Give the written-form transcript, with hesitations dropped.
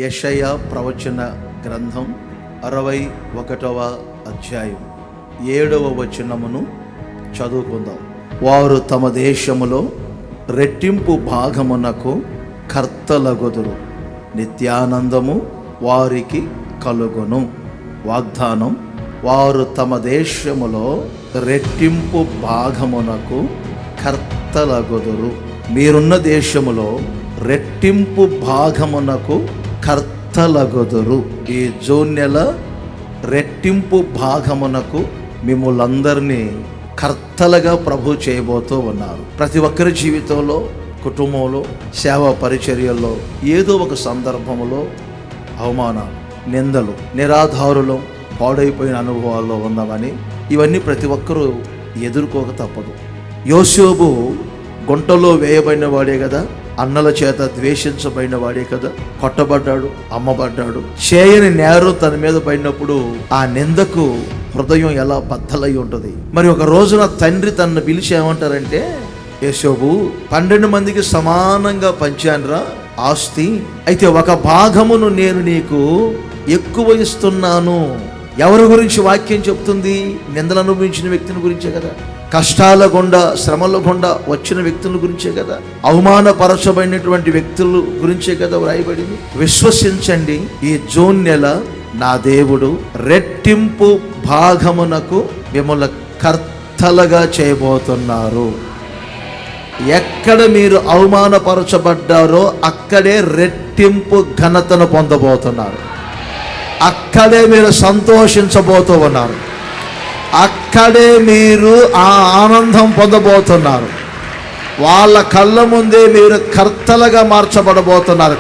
యెషయా ప్రవచన గ్రంథం 61వ అధ్యాయం 7వ వచనమును చదువుకుందాం. వారు తమ దేశములో రెట్టింపు భాగమునకు కర్తలగొదురు, నిత్యానందము వారికి కలుగును. వాగ్దానం: వారు తమ దేశములో రెట్టింపు భాగమునకు కర్తలగొదురు. మీరున్న దేశములో రెట్టింపు భాగమునకు కర్తలగొదురు. ఈ జూన్ నెల రెట్టింపు భాగమునకు మిమ్ములందరినీ కర్తలుగా ప్రభు చేయబోతూ ఉన్నారు. ప్రతి ఒక్కరి జీవితంలో, కుటుంబంలో, సేవా పరిచర్యల్లో ఏదో ఒక సందర్భంలో అవమానాలు, నిందలు, నిరాధారులు, పాడైపోయిన అనుభవాల్లో ఉన్నామని ఇవన్నీ ప్రతి ఒక్కరూ ఎదుర్కోక తప్పదు. యోసేపు గుంటలో వేయబడిన వాడే కదా, అన్నల చేత ద్వేషించబడిన వాడే కదా, కొట్టబడ్డాడు, అమ్మబడ్డాడు. చేయని నేరం తన మీద పడినప్పుడు ఆ నిందకు హృదయం ఎలా బద్దలై ఉంటుంది. మరి ఒక రోజున తండ్రి తనను పిలిచి ఏమంటారంటే, యోసేపు 12 మందికి సమానంగా పంచానురా ఆస్తి, అయితే ఒక భాగమును నేను నీకు ఎక్కువ ఇస్తున్నాను. ఎవరి గురించి వాక్యం చెప్తుంది? నిందలు అనుభవించిన వ్యక్తిని గురించే కదా, కష్టాల గుండా, శ్రమల గుండా వచ్చిన వ్యక్తుల గురించే కదా, అవమానపరచబడినటువంటి వ్యక్తుల గురించే కదా వ్రాయబడింది. విశ్వసించండి, ఈ జూన్ నెల నా దేవుడు రెట్టింపు భాగమునకు మిమ్మల్ని కర్తలుగా చేయబోతున్నారు. ఎక్కడ మీరు అవమానపరచబడ్డారో అక్కడే రెట్టింపు ఘనతను పొందబోతున్నారు. అక్కడే మీరు సంతోషించబోతూ ఉన్నారు. అక్కడే మీరు ఆ ఆనందం పొందబోతున్నారు. వాళ్ళ కళ్ళ ముందే మీరు కర్తలుగా మార్చబడబోతున్నారు.